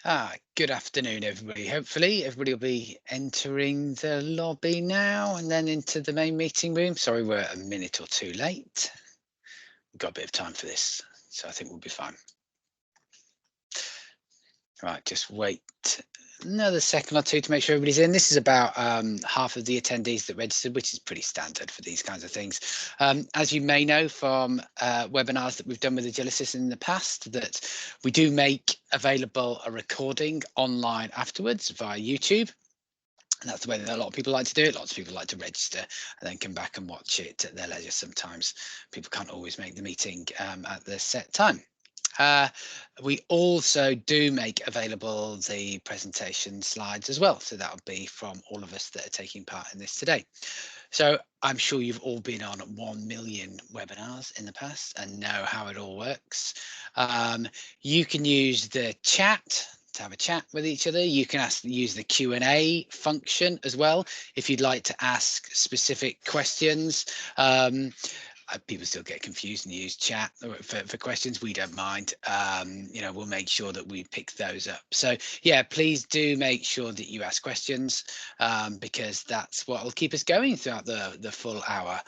Good afternoon, everybody. Hopefully, everybody will be entering the lobby now and then into the main meeting room. Sorry, we're a minute or two late. We've got a bit of time for this, so I think we'll be fine. Right, just wait another second or two to make sure everybody's in. This is about half of the attendees that registered, which is pretty standard for these kinds of things. As you may know from webinars that we've done with Agilysys in the past, that we do make available a recording online afterwards via YouTube. And that's the way that a lot of people like to do it. Lots of people like to register and then come back and watch it at their leisure. Sometimes people can't always make the meeting at the set time. We also do make available the presentation slides as well. So that'll be from all of us that are taking part in this today. So I'm sure you've all been on 1 million webinars in the past and know how it all works. You can use the chat to have a chat with each other. You can use the Q&A function as well if you'd like to ask specific questions. People still get confused and use chat for questions. We don't mind. We'll make sure that we pick those up. So yeah, please do make sure that you ask questions because that's what will keep us going throughout the full hour.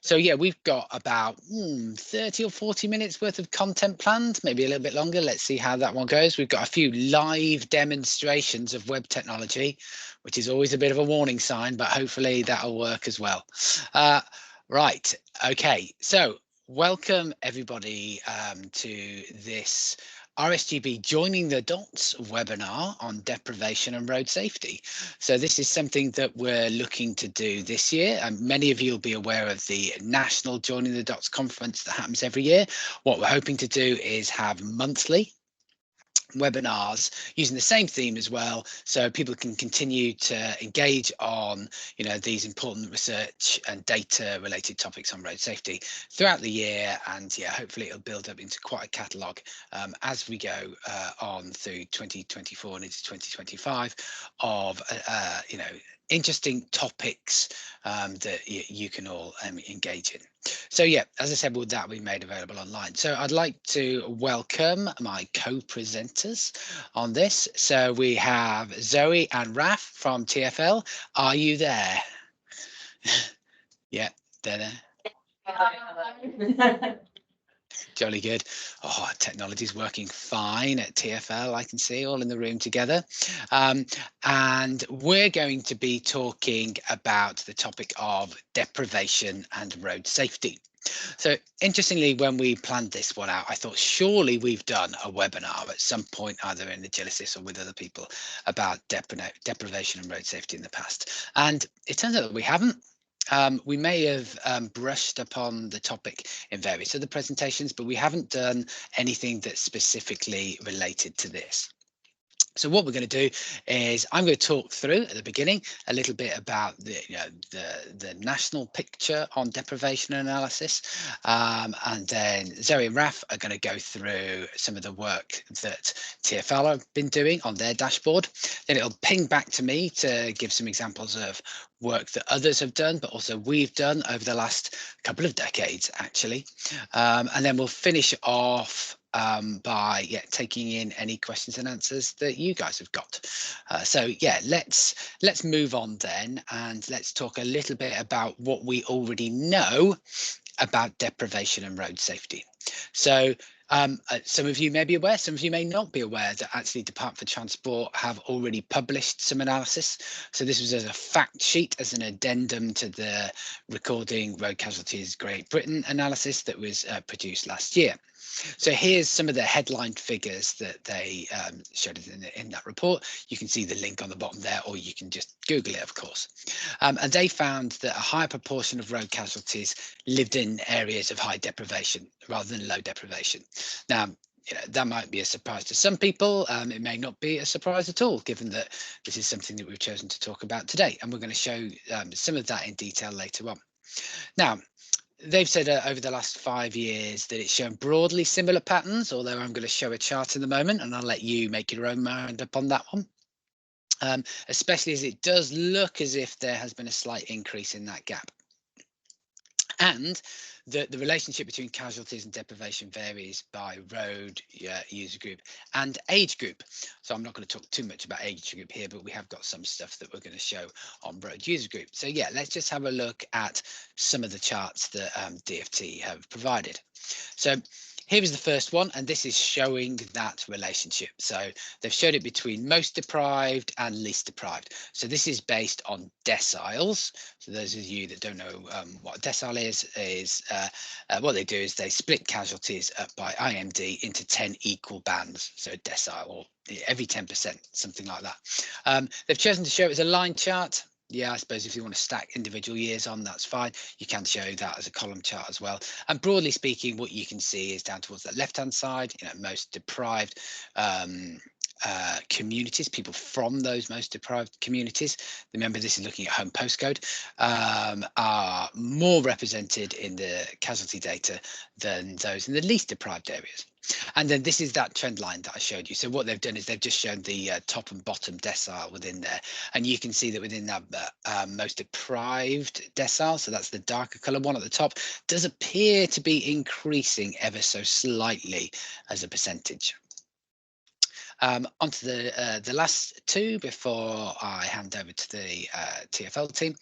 So yeah, we've got about 30 or 40 minutes worth of content planned, maybe a little bit longer. Let's see how that one goes. We've got a few live demonstrations of web technology, which is always a bit of a warning sign, but hopefully that'll work as well. Right, okay, so welcome everybody to this RSGB Joining the Dots webinar on deprivation and road safety. So this is something that we're looking to do this year, and many of you will be aware of the National Joining the Dots conference that happens every year. What we're hoping to do is have monthly webinars using the same theme as well, so people can continue to engage on these important research and data related topics on road safety throughout the year. And yeah, hopefully it'll build up into quite a catalogue as we go on through 2024 and into 2025 of interesting topics that you can all engage in. So yeah, as I said, with that we made available online. So I'd like to welcome my co-presenters on this. So we have Zoe and Raph from TfL. Are you there? Yeah, they're there. Jolly good. Oh, technology's working fine at TfL. I can see all in the room together. And we're going to be talking about the topic of deprivation and road safety. So interestingly, when we planned this one out, I thought surely we've done a webinar at some point, either in Agilysys or with other people, about deprivation and road safety in the past. And it turns out that we haven't. We may have brushed upon the topic in various other presentations, but we haven't done anything that's specifically related to this. So what we're going to do is I'm going to talk through at the beginning a little bit about the national picture on deprivation analysis, and then Zoe and Raph are going to go through some of the work that TfL have been doing on their dashboard. Then it'll ping back to me to give some examples of work that others have done, but also we've done over the last couple of decades, actually. And then we'll finish off by taking in any questions and answers that you guys have got. So yeah, let's move on then, and let's talk a little bit about what we already know about deprivation and road safety. So some of you may be aware, some of you may not be aware that actually Department for Transport have already published some analysis. So this was as a fact sheet, as an addendum to the Recording Road Casualties Great Britain analysis that was produced last year. So here's some of the headline figures that they showed in that report. You can see the link on the bottom there, or you can just Google it, of course. And they found that a higher proportion of road casualties lived in areas of high deprivation rather than low deprivation. Now, that might be a surprise to some people. It may not be a surprise at all, given that this is something that we've chosen to talk about today. And we're going to show some of that in detail later on. Now, they've said over the last 5 years that it's shown broadly similar patterns, although I'm going to show a chart in the moment and I'll let you make your own mind up on that one. Especially as it does look as if there has been a slight increase in that gap. And the relationship between casualties and deprivation varies by road user group and age group. So I'm not going to talk too much about age group here, but we have got some stuff that we're going to show on road user group. So yeah, let's just have a look at some of the charts that DFT have provided. So here is the first one, and this is showing that relationship. So they've showed it between most deprived and least deprived. So this is based on deciles. So those of you that don't know what a decile is what they do is they split casualties up by IMD into 10 equal bands. So a decile, or every 10%, something like that. They've chosen to show it as a line chart. Yeah, I suppose if you want to stack individual years on, that's fine. You can show that as a column chart as well. And broadly speaking, what you can see is down towards that left-hand side, most deprived communities, people from those most deprived communities. Remember, this is looking at home postcode, are more represented in the casualty data than those in the least deprived areas. And then this is that trend line that I showed you. So what they've done is they've just shown the top and bottom decile within there. And you can see that within that most deprived decile, so that's the darker color one at the top, does appear to be increasing ever so slightly as a percentage. Onto the last two before I hand over to the TFL team.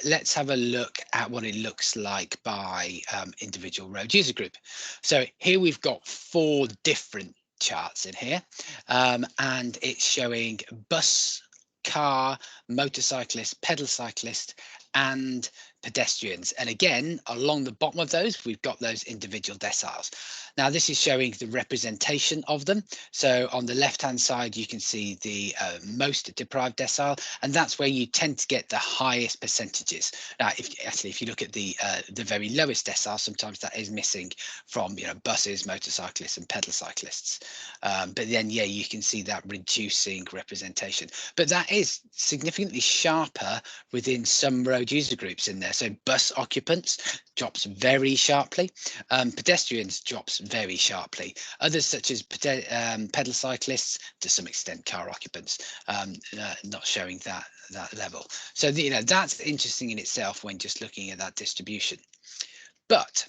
Let's have a look at what it looks like by individual road user group. So here we've got 4 different charts in here, and it's showing bus, car, motorcyclist, pedal cyclist, and pedestrians. And again, along the bottom of those, we've got those individual deciles. Now, this is showing the representation of them. So on the left-hand side, you can see the most deprived decile, and that's where you tend to get the highest percentages. Now, if you look at the very lowest decile, sometimes that is missing from buses, motorcyclists, and pedal cyclists. But then, yeah, you can see that reducing representation. But that is significantly sharper within some road user groups in there. So bus occupants drops very sharply, pedestrians drops very sharply. Others such as pedal cyclists, to some extent car occupants, not showing that level. So that's interesting in itself when just looking at that distribution. But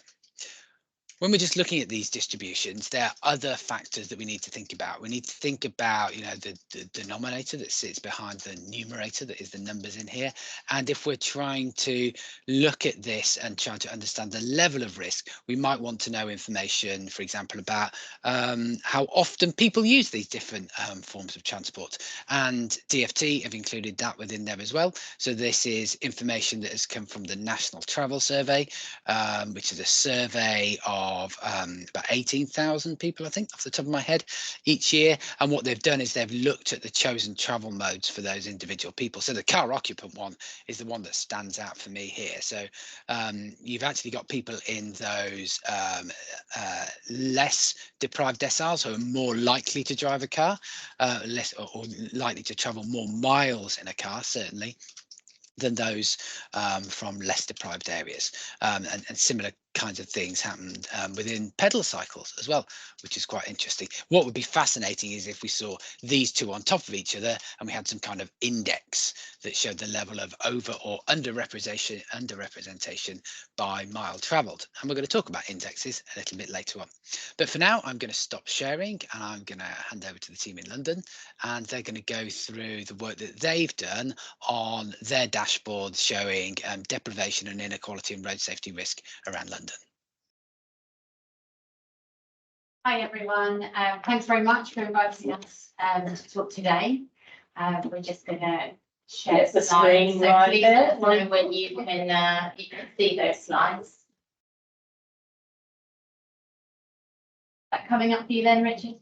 when we're just looking at these distributions, there are other factors that we need to think about. We need to think about, the denominator that sits behind the numerator, that is the numbers in here. And if we're trying to look at this and trying to understand the level of risk, we might want to know information, for example, about how often people use these different forms of transport. And DFT have included that within there as well. So this is information that has come from the National Travel Survey, which is a survey of about 18,000 people, I think, off the top of my head, each year. And what they've done is they've looked at the chosen travel modes for those individual people. So the car occupant one is the one that stands out for me here. So you've actually got people in those less deprived deciles who are more likely to drive a car, less or likely to travel more miles in a car, certainly, than those from less deprived areas. And similar kinds of things happened within pedal cycles as well, which is quite interesting. What would be fascinating is if we saw these two on top of each other and we had some kind of index that showed the level of over or underrepresentation by mile traveled. And we're going to talk about indexes a little bit later on. But for now, I'm going to stop sharing and I'm going to hand over to the team in London, and they're going to go through the work that they've done on their dashboard showing deprivation and inequality and road safety risk around London. Hi everyone, thanks very much for inviting us to talk today. We're just going to share the screen right there when you can see those slides. That coming up for you then, Richard?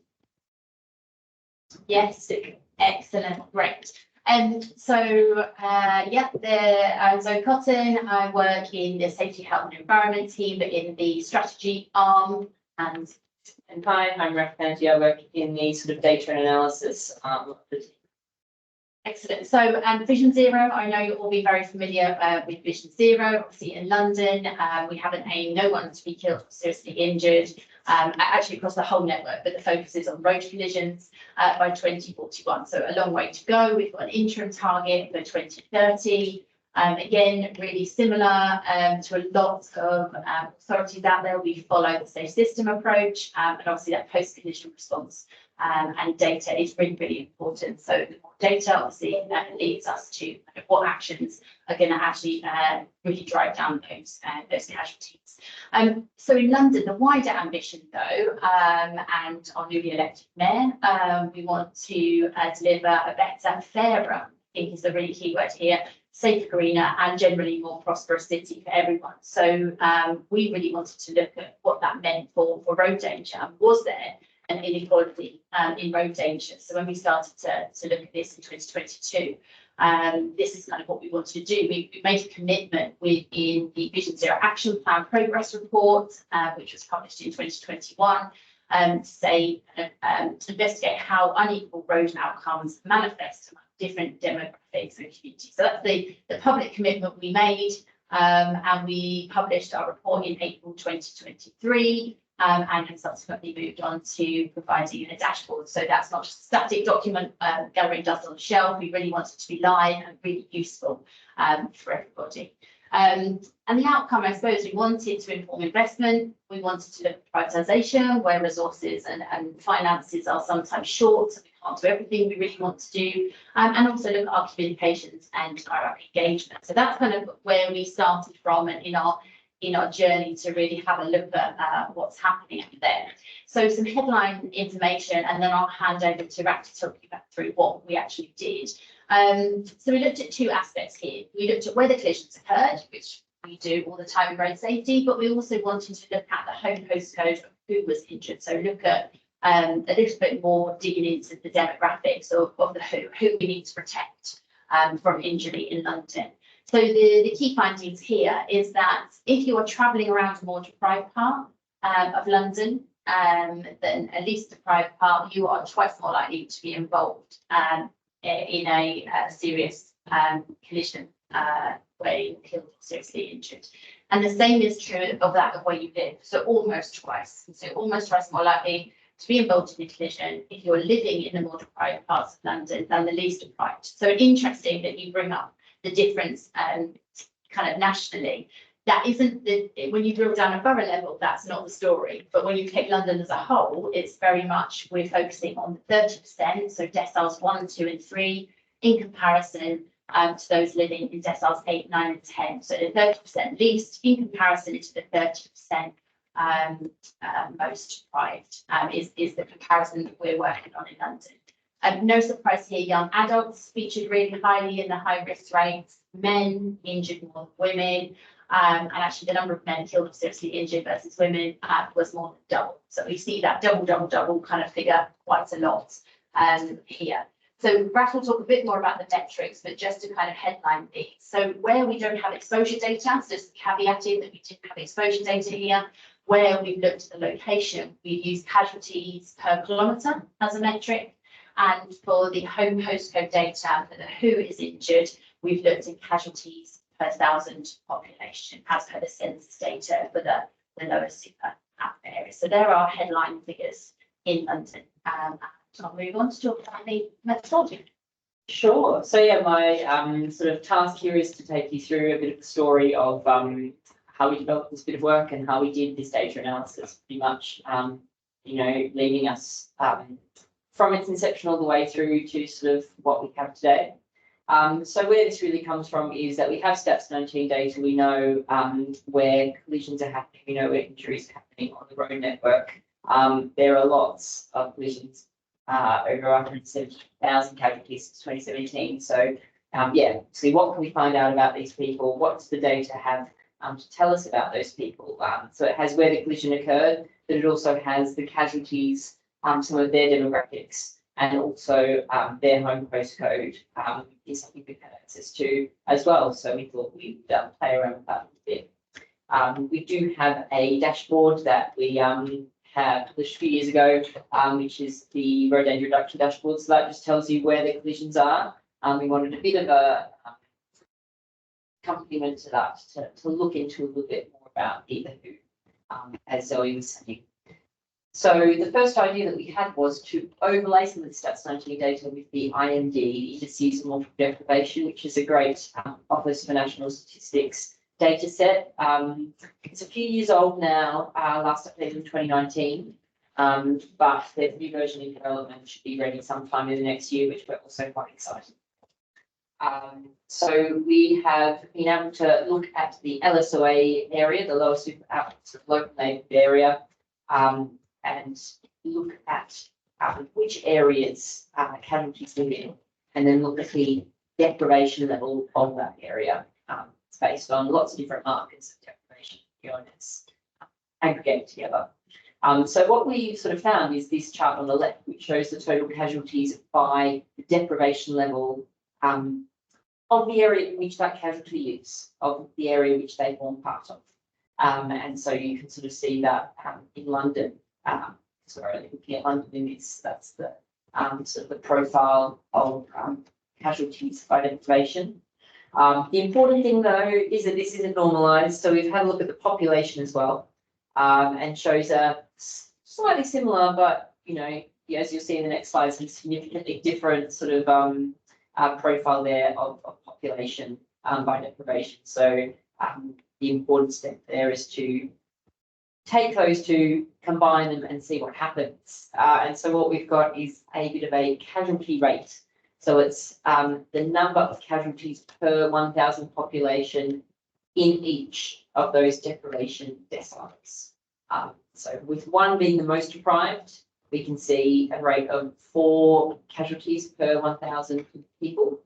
Yes, excellent, great. And so, I'm Zoe Cotton. I work in the Safety, Health and Environment team, but in the strategy arm. And hi, I'm Raph Canty. I work in the sort of data and analysis arm of the team. Excellent. So Vision Zero, I know you'll all be very familiar with Vision Zero. Obviously in London, we have an aim, no one to be killed or seriously injured, actually across the whole network, but the focus is on road collisions by 2041. So a long way to go. We've got an interim target for 2030. Again, really similar to a lot of authorities out there. We follow the safe system approach, and obviously that post-collision response and data is really, really important. So the more data obviously leads us to what actions are going to actually really drive down those casualties. So in London, the wider ambition though, and our newly elected mayor, we want to deliver a better, fairer, I think is the really key word here, safer, greener, and generally more prosperous city for everyone. So we really wanted to look at what that meant for road danger. Was there an inequality in road danger? So when we started to look at this in 2022, this is kind of what we wanted to do. We made a commitment within the Vision Zero Action Plan Progress Report, which was published in 2021, to say, to investigate how unequal road outcomes manifest among different demographics and communities. So that's the public commitment we made, and we published our report in April 2023, and then subsequently moved on to providing a dashboard. So that's not just a static document gathering dust on the shelf. We really want it to be live and really useful for everybody. And the outcome, I suppose, we wanted to inform investment. We wanted to look at prioritisation, where resources and finances are sometimes short, so we can't do everything we really want to do, and also look at our communications and our engagement. So that's kind of where we started from, and in our journey to really have a look at what's happening there. So some headline information, and then I'll hand over to Raph to talk you through what we actually did. So we looked at two aspects here. We looked at where the collisions occurred, which we do all the time in road safety, but we also wanted to look at the home postcode of who was injured. So look at a little bit more digging into the demographics of the who we need to protect from injury in London. So the key findings here is that if you are travelling around a more deprived part of London, then a least deprived part, you are twice more likely to be involved in a serious collision where you're killed or seriously injured. And the same is true of where you live. So almost twice. So almost twice more likely to be involved in a collision if you're living in the more deprived parts of London than the least deprived. So interesting that you bring up the difference kind of nationally. That isn't when you drill down a borough level, that's not the story. But when you take London as a whole, it's very much, we're focusing on the 30%, so deciles 1, 2, and 3, in comparison to those living in deciles 8, 9, and 10. So the 30% least in comparison to the 30% most deprived is the comparison that we're working on in London. No surprise here, young adults featured really highly in the high risk rates, men injured more than women, and actually the number of men killed or seriously injured versus women was more than double. So we see that double kind of figure quite a lot here. So Raph will talk a bit more about the metrics, but just to kind of headline these. So where we don't have exposure data, so just caveated that we didn't have exposure data here, where we've looked at the location, we've used casualties per kilometre as a metric. And for the home postcode data for the who is injured, we've looked at casualties per 1,000 population as per the census data for the lower super area. So there are headline figures in London. I'll move on to talk about the methodology. Sure. So yeah, my sort of task here is to take you through a bit of the story of how we developed this bit of work and how we did this data analysis, pretty much, leading us from its inception all the way through to sort of what we have today. So where this really comes from is that we have Stats 19 data. We know where collisions are happening. We know where injuries are happening on the road network. There are lots of collisions, over 170,000 casualties since 2017. So so what can we find out about these people? What does the data have to tell us about those people? So it has where the collision occurred, but it also has the casualties, some of their demographics, and also their home postcode is something we've had access to as well. So we thought we'd play around with that a bit. We do have a dashboard that we have published a few years ago, which is the road danger reduction dashboard. So that just tells you where the collisions are. We wanted a bit of a accompaniment to that to look into a little bit more about either who, as Zoe was saying. So the first idea that we had was to overlay some of the Stats 19 data with the IMD, the Indices of Multiple Deprivation, which is a great Office for National Statistics data set. It's a few years old now, last updated in 2019, but the new version in development should be ready sometime in the next year, which we're also quite excited. So we have been able to look at the LSOA area, the lower super local neighbourhood area, and look at which areas casualties live in, and then look at the deprivation level of that area. It's based on lots of different markers of deprivation, units aggregated together. So what we sort of found is this chart on the left, which shows the total casualties by the deprivation level of the area in which that casualty lives, of the area which they form part of. And so you can sort of see that in London. Sorry, looking at London in this, that's the sort of the profile of casualties by deprivation. The important thing though is that this isn't normalised. So we've had a look at the population as well, and shows a slightly similar, but as you'll see in the next slide, some significantly different sort of profile there of population by deprivation. So the important step there is to take those two, combine them and see what happens. And so what we've got is a bit of a casualty rate. So it's the number of casualties per 1,000 population in each of those deprivation deciles. So with 1 being the most deprived, we can see a rate of 4 casualties per 1,000 people.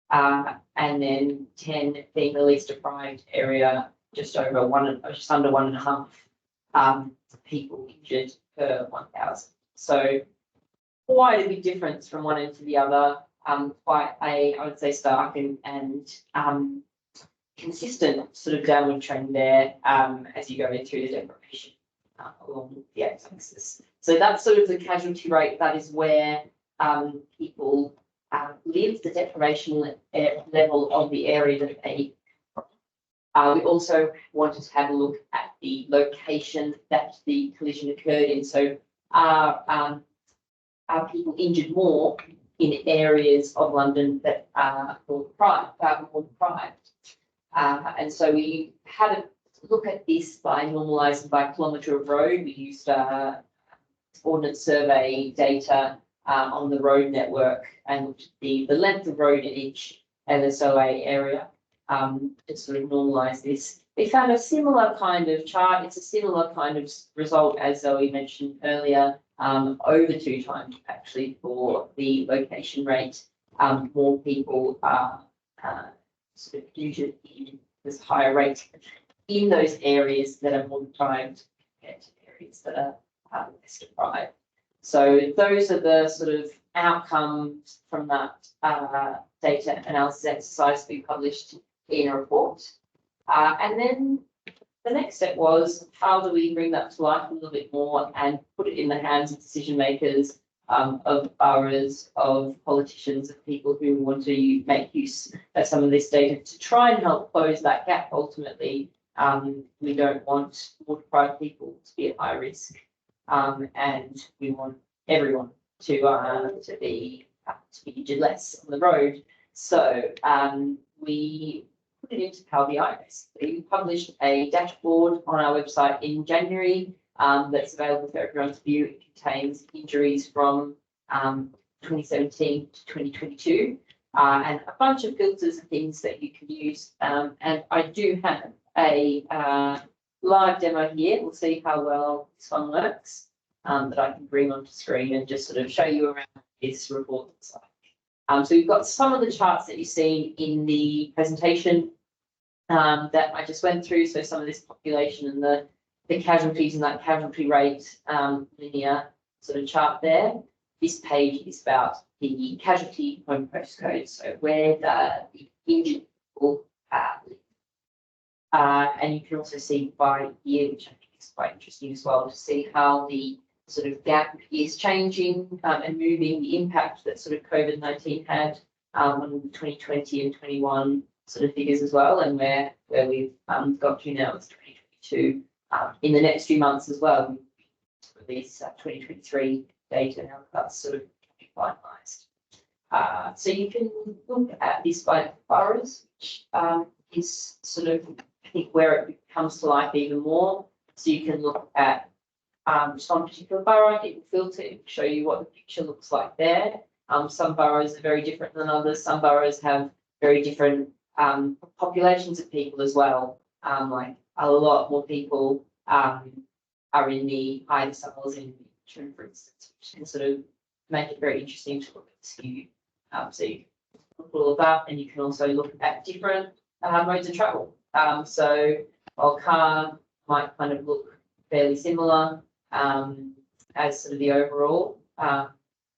And then 10 being the least deprived area, just under 1.5 people injured per 1,000. So quite a big difference from one end to the other. Quite a, I would say, stark and consistent sort of downward trend there as you go through the deprivation along the x-axis. So that's sort of the casualty rate. That is where people live, the deprivation level of the area that they. We also wanted to have a look at the location that the collision occurred in. So are people injured more in areas of London that are more deprived? And so we had a look at this by normalising by kilometre of road. We used Ordnance Survey data on the road network and looked at the length of road in each LSOA area to sort of normalise this. We found a similar kind of chart. It's a similar kind of result as Zoe mentioned earlier, over 2 times actually for the location rate. More people are sort of injured in this higher rate in those areas that are more deprived compared to areas that are less deprived. So those are the sort of outcomes from that data analysis exercise we published in a report. And then the next step was, how do we bring that to life a little bit more and put it in the hands of decision makers, of boroughs, of politicians, of people who want to make use of some of this data to try and help close that gap. Ultimately, we don't want more deprived people to be at high risk, and we want everyone to be injured less on the road. So we put it into Power BI. Basically, we published a dashboard on our website in January that's available for everyone to view. It contains injuries from 2017 to 2022 and a bunch of filters and things that you can use. And I do have a live demo here. We'll see how well this one works, that I can bring onto screen and just sort of show you around what this report looks like. So we've got some of the charts that you've seen in the presentation that I just went through. So some of this population and the casualties and that casualty rate linear sort of chart there. This page is about the casualty home postcode, so where the injured people live. And you can also see by year, which I think is quite interesting as well, to see how the sort of gap is changing and moving, the impact that sort of COVID-19 had on 2020 and 21 sort of figures as well, and where we've got to now is 2022. In the next few months as well, at least 2023 data now that's sort of finalised. So you can look at this by boroughs, which is sort of, I think, where it comes to life even more. So you can look at just one particular borough, it will filter, it will show you what the picture looks like there. Some boroughs are very different than others. Some boroughs have very different populations of people as well. Like a lot more people are in the high deciles in Richmond, for instance, which can sort of make it very interesting to look at the skew. So you can look at all of that, and you can also look at different modes of travel. So while car might kind of look fairly similar as sort of the overall,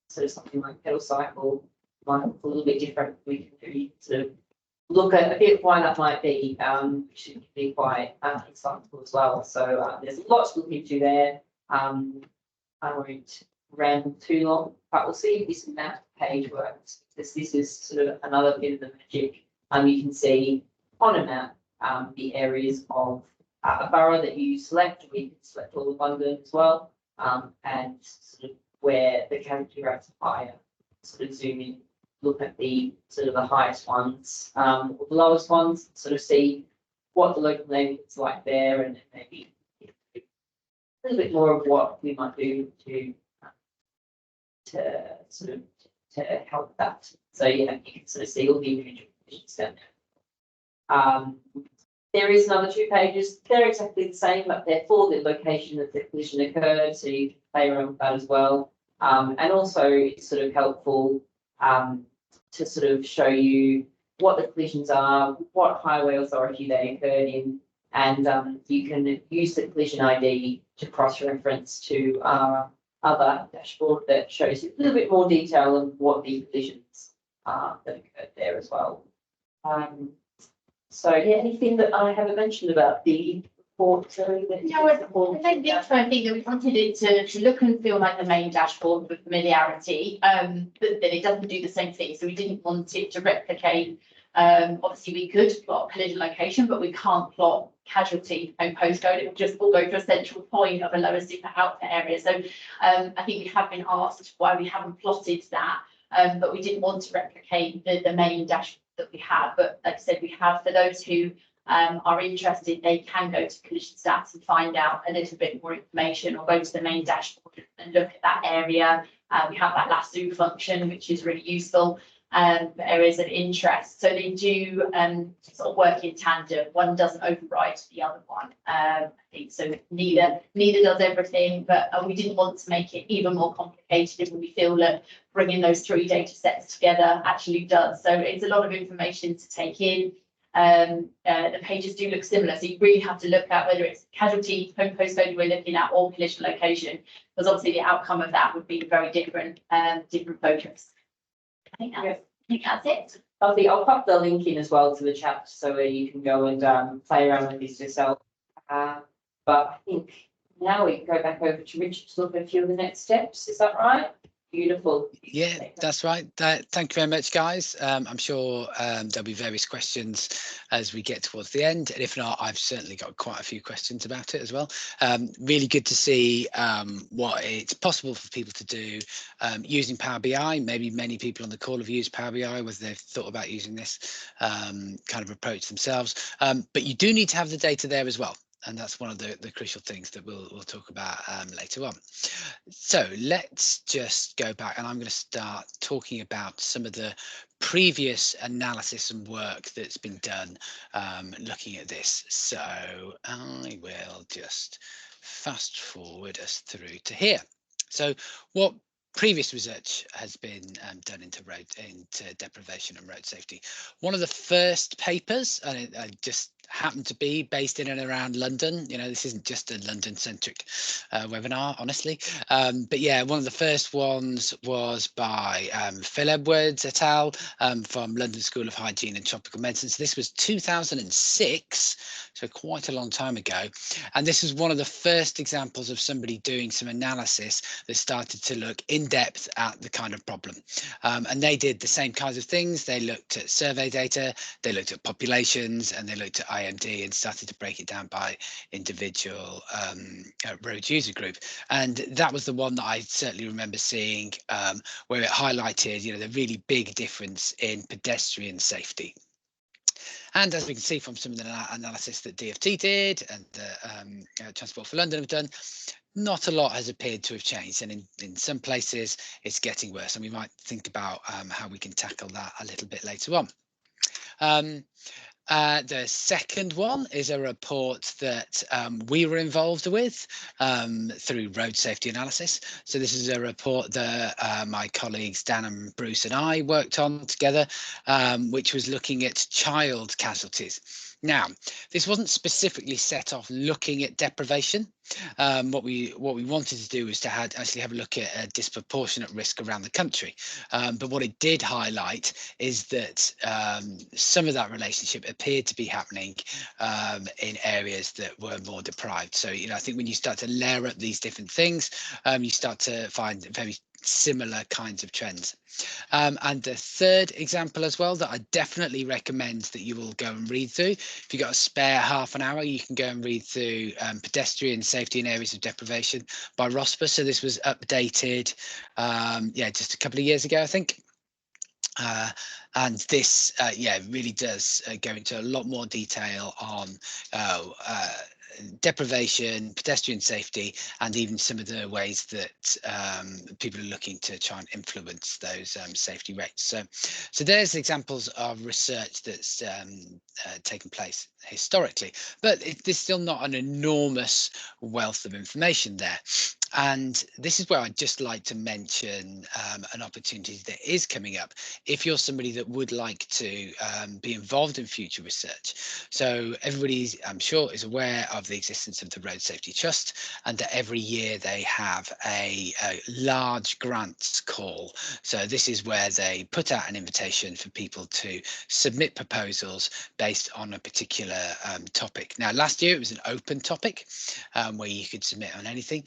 sort of something like pedal cycle might look a little bit different. We can really sort of look at a bit why that might be, which can be quite insightful as well. So there's lots to look into there. I won't ramble too long, but we'll see if this map page works. This is sort of another bit of the magic. You can see on a map the areas of a borough that you select, or you can select all of London as well, and sort of where the casualty rates are higher. Sort of zoom in, look at the sort of the highest ones or the lowest ones, sort of see what the local neighbourhood's like there, and maybe a little bit more of what we might do to sort of to help that. So yeah, you can sort of see all the individual conditions down there. There is another 2 pages. They're exactly the same, but they're for the location that the collision occurred, so you can play around with that as well. And also it's sort of helpful to sort of show you what the collisions are, what highway authority they occurred in, and you can use the collision ID to cross-reference to other dashboard that shows you a little bit more detail of what the collisions that occurred there as well. So yeah, anything that I haven't mentioned about the report? Sorry, no, I think the other thing that we wanted it to look and feel like the main dashboard with familiarity, but then it doesn't do the same thing. So we didn't want it to replicate. Obviously, we could plot collision location, but we can't plot casualty and postcode. It will just all go to a central point of a lower super output area. So I think we have been asked why we haven't plotted that, but we didn't want to replicate the main dashboard that we have. But like I said, we have, for those who are interested, they can go to collision stats and find out a little bit more information, or go to the main dashboard and look at that area. We have that lasso function, which is really useful for areas of interest. So they do sort of work in tandem. One doesn't override the other one. I think so. Neither does everything, but we didn't want to make it even more complicated if we feel that bringing those 3 data sets together actually does. So it's a lot of information to take in. The pages do look similar, so you really have to look at whether it's casualty, home postcode we're looking at, or collision location, because obviously the outcome of that would be very different, different focus. I think that's it. I'll pop the link in as well to the chat, so you can go and play around with this yourself. But I think now we can go back over to Richard to look at a few of the next steps. Is that right? Beautiful. Yeah, that's right. Thank you very much, guys. I'm sure there'll be various questions as we get towards the end, and if not, I've certainly got quite a few questions about it as well. Really good to see what it's possible for people to do using Power BI. Maybe many people on the call have used Power BI, whether they've thought about using this kind of approach themselves. But you do need to have the data there as well. And that's one of the crucial things that we'll talk about later on. So let's just go back, and I'm going to start talking about some of the previous analysis and work that's been done looking at this. So I will just fast forward us through to here. So what previous research has been done into deprivation and road safety. One of the first papers, and it just happened to be based in and around London. You know, this isn't just a London-centric webinar, honestly. But yeah, one of the first ones was by Phil Edwards et al. From London School of Hygiene and Tropical Medicine. So this was 2006, so quite a long time ago. And this is one of the first examples of somebody doing some analysis that started to look in depth at the kind of problem. And they did the same kinds of things. They looked at survey data, they looked at populations, and they looked at IMD and started to break it down by individual road user group. And that was the one that I certainly remember seeing, where it highlighted, the really big difference in pedestrian safety. And as we can see from some of the analysis that DFT did and Transport for London have done, not a lot has appeared to have changed, and in some places it's getting worse, and we might think about how we can tackle that a little bit later on. The second one is a report that we were involved with through road safety analysis. So this is a report that my colleagues Dan and Bruce and I worked on together, which was looking at child casualties. Now, this wasn't specifically set off looking at deprivation. What we wanted to do was to actually have a look at a disproportionate risk around the country. But what it did highlight is that some of that relationship appeared to be happening in areas that were more deprived. So, I think when you start to layer up these different things, you start to find very similar kinds of trends. And the third example as well that I definitely recommend that you will go and read through. If you've got a spare half an hour, you can go and read through Pedestrian Safety in Areas of Deprivation by ROSPA. So this was updated, just a couple of years ago, I think. And this, really does go into a lot more detail on deprivation, pedestrian safety, and even some of the ways that people are looking to try and influence those safety rates. So there's examples of research that's taken place historically, but there's still not an enormous wealth of information there. And this is where I'd just like to mention an opportunity that is coming up if you're somebody that would like to be involved in future research. So everybody, I'm sure, is aware of the existence of the Road Safety Trust, and that every year they have a large grants call. So this is where they put out an invitation for people to submit proposals based on a particular topic. Now, last year it was an open topic where you could submit on anything.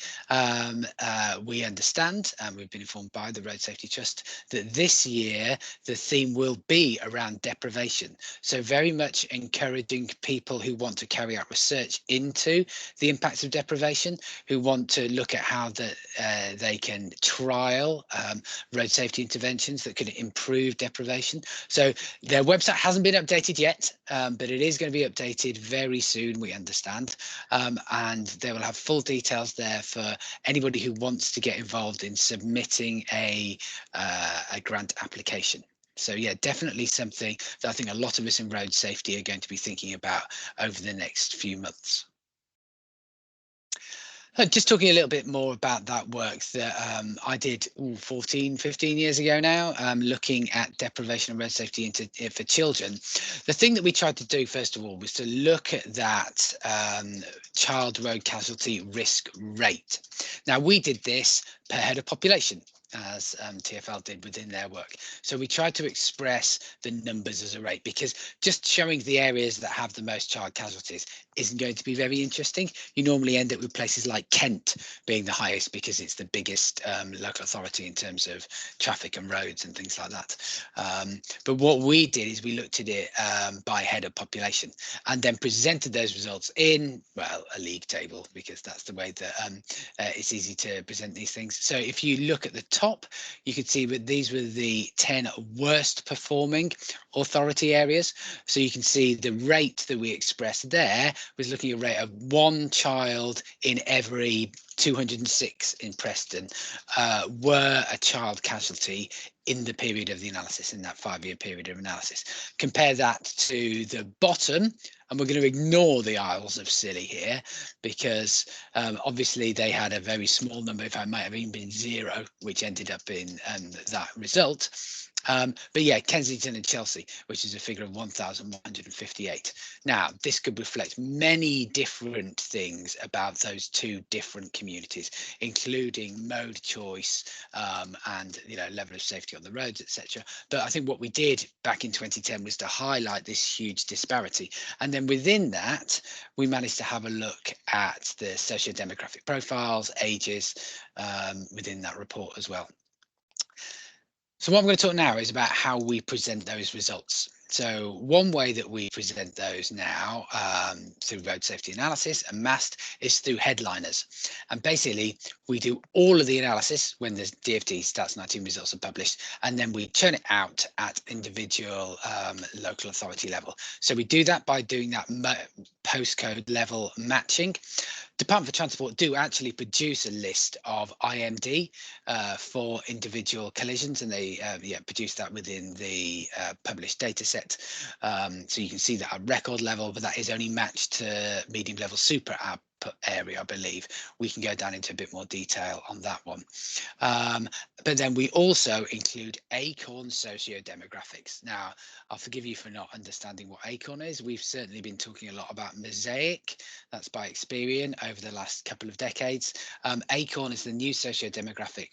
We understand, and we've been informed by the Road Safety Trust, that this year the theme will be around deprivation. So very much encouraging people who want to carry out research into the impacts of deprivation, who want to look at how they can trial road safety interventions that could improve deprivation. So their website hasn't been updated yet, but it is going to be updated very soon, we understand, and they will have full details there for anybody who wants to get involved in submitting a grant application. So yeah, definitely something that I think a lot of us in road safety are going to be thinking about over the next few months. Just talking a little bit more about that work that I did 14, 15 years ago now, looking at deprivation and road safety for children. The thing that we tried to do, first of all, was to look at that child road casualty risk rate. Now, we did this per head of population, as TfL did within their work. So we tried to express the numbers as a rate, because just showing the areas that have the most child casualties isn't going to be very interesting. You normally end up with places like Kent being the highest because it's the biggest local authority in terms of traffic and roads and things like that. But what we did is we looked at it by head of population and then presented those results in, well, a league table, because that's the way that it's easy to present these things. So if you look at the top, you can see that these were the 10 worst performing authority areas. So you can see the rate that we expressed there was looking at a rate of 1 child in every 206 in Preston were a child casualty in the period of the analysis, in that 5-year period of analysis. Compare that to the bottom, and we're going to ignore the Isles of Scilly here, because obviously they had a very small number, if I might have even been 0, which ended up in that result. But yeah, Kensington and Chelsea, which is a figure of 1,158. Now, this could reflect many different things about those two different communities, including mode choice and level of safety on the roads, etc. But I think what we did back in 2010 was to highlight this huge disparity. And then within that, we managed to have a look at the socio-demographic profiles, ages within that report as well. So what I'm going to talk now is about how we present those results. So one way that we present those now through road safety analysis and MAST is through headliners. And basically, we do all of the analysis when the DFT Stats 19 results are published, and then we churn it out at individual local authority level. So we do that by doing that postcode level matching. Department for Transport do actually produce a list of IMD for individual collisions, and they produce that within the published data set. So you can see that at record level, but that is only matched to medium level super output area, I believe. We can go down into a bit more detail on that one. But then we also include ACORN socio-demographics. Now, I'll forgive you for not understanding what ACORN is. We've certainly been talking a lot about Mosaic. That's by Experian over the last couple of decades. ACORN is the new socio-demographic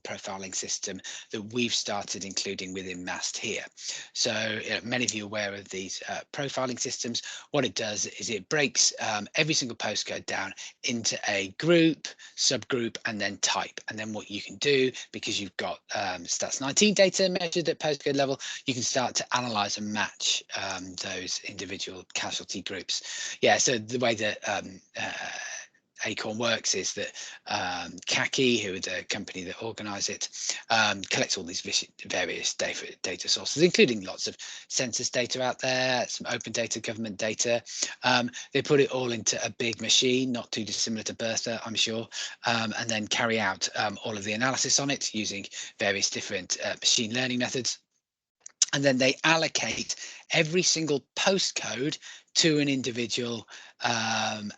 profiling system that we've started including within MAST here. So many of you are aware of these profiling systems. What it does is it breaks every single postcode down into a group, subgroup, and then type. And then what you can do, because you've got Stats 19 data measured at postcode level, you can start to analyze and match those individual casualty groups. Yeah, so the way that ACORN works is that Canty, who are the company that organise it, collects all these various data sources, including lots of census data out there, some open data, government data. They put it all into a big machine, not too dissimilar to Bertha, I'm sure, and then carry out all of the analysis on it using various different machine learning methods. And then they allocate every single postcode to an individual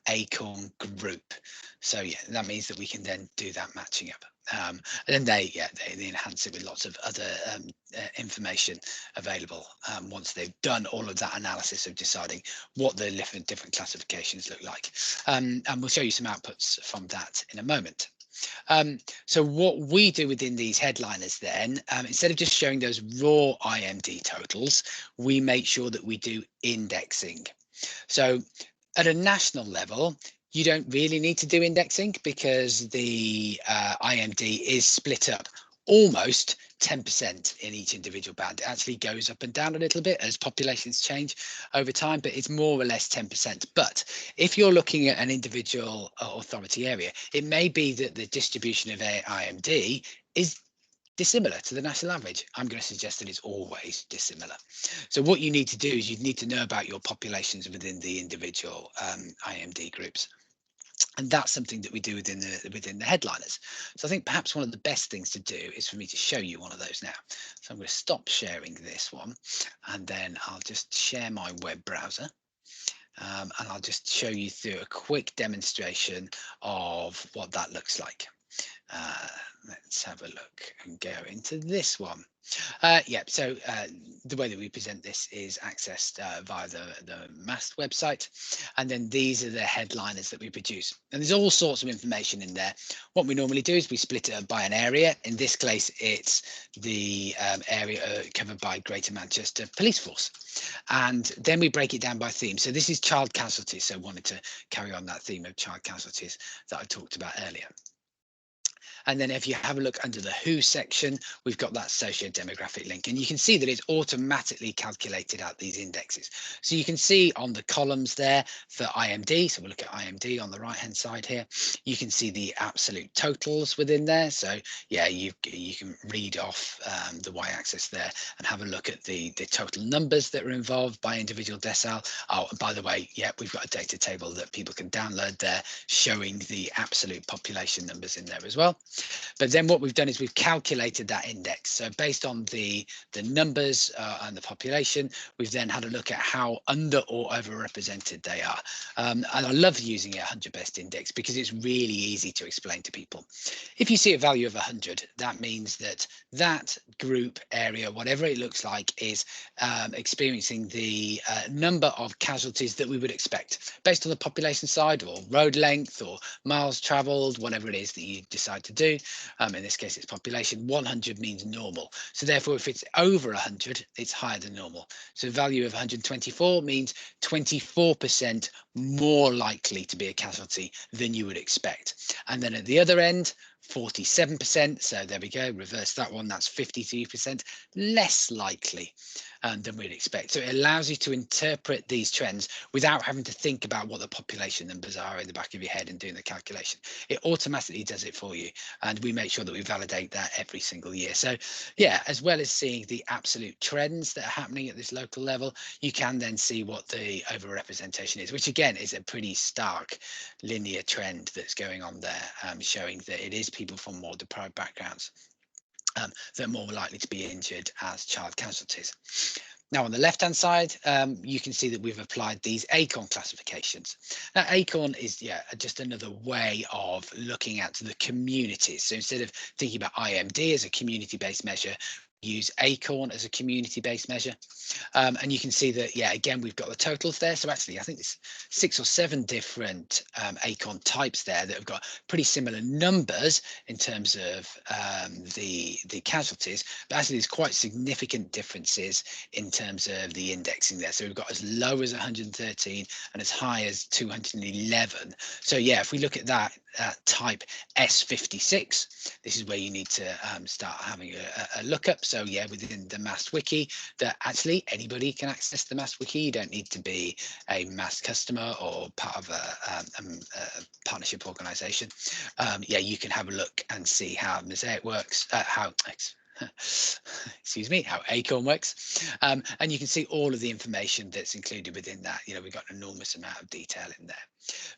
ACORN group. So yeah, that means that we can then do that matching up. And then they enhance it with lots of other information available once they've done all of that analysis of deciding what the different classifications look like. And we'll show you some outputs from that in a moment. So what we do within these headliners then, instead of just showing those raw IMD totals, we make sure that we do indexing. So at a national level, you don't really need to do indexing because the IMD is split up almost 10% in each individual band. It actually goes up and down a little bit as populations change over time, but it's more or less 10%. But if you're looking at an individual authority area, it may be that the distribution of IMD is dissimilar to the national average. I'm going to suggest that it's always dissimilar. So what you need to do is you need to know about your populations within the individual IMD groups. And that's something that we do within the headliners. So I think perhaps one of the best things to do is for me to show you one of those now. So I'm going to stop sharing this one, and then I'll just share my web browser. And I'll just show you through a quick demonstration of what that looks like. Let's have a look and go into this one. So the way that we present this is accessed via the MAST website, and then these are the headliners that we produce, and there's all sorts of information in there. What we normally do is we split it up by an area. In this case, it's the area covered by Greater Manchester Police Force, and then we break it down by theme. So this is child casualties, so I wanted to carry on that theme of child casualties that I talked about earlier. And then if you have a look under the WHO section, we've got that socio-demographic link, and you can see that it's automatically calculated out these indexes. So you can see on the columns there for IMD, so we'll look at IMD on the right hand side here, you can see the absolute totals within there. So yeah, you can read off the y-axis there and have a look at the total numbers that are involved by individual decile. Oh, and by the way, yeah, we've got a data table that people can download there showing the absolute population numbers in there as well. But then what we've done is we've calculated that index. So based on the numbers and the population, we've then had a look at how under or overrepresented they are. And I love using a 100 best index because it's really easy to explain to people. If you see a value of 100, that means that that group area, whatever it looks like, is experiencing the number of casualties that we would expect based on the population side or road length or miles traveled, whatever it is that you decide to do. In this case, it's population. 100 means normal. So therefore, if it's over 100, it's higher than normal. So value of 124 means 24% more likely to be a casualty than you would expect. And then at the other end, 47%. So there we go, reverse that one, that's 53%, less likely than we'd expect. So it allows you to interpret these trends without having to think about what the population numbers are in the back of your head and doing the calculation. It automatically does it for you, and we make sure that we validate that every single year. So yeah, as well as seeing the absolute trends that are happening at this local level, you can then see what the overrepresentation is, which again is a pretty stark linear trend that's going on there, showing that it is people from more deprived backgrounds that are more likely to be injured as child casualties. Now, on the left-hand side, you can see that we've applied these ACORN classifications. Now, ACORN is just another way of looking at the communities. So instead of thinking about IMD as a community-based measure, use ACORN as a community-based measure. And you can see that, again, we've got the totals there. So actually, I think there's 6 or 7 different ACORN types there that have got pretty similar numbers in terms of the casualties, but actually there's quite significant differences in terms of the indexing there. So we've got as low as 113 and as high as 211. So yeah, if we look at that type S56, this is where you need to start having a look up. So yeah, within the MAST wiki, that actually anybody can access the MAST wiki. You don't need to be a MAST customer or part of a partnership organization. Yeah, you can have a look and see how Mosaic works, excuse me, how ACORN works, and you can see all of the information that's included within that. We've got an enormous amount of detail in there.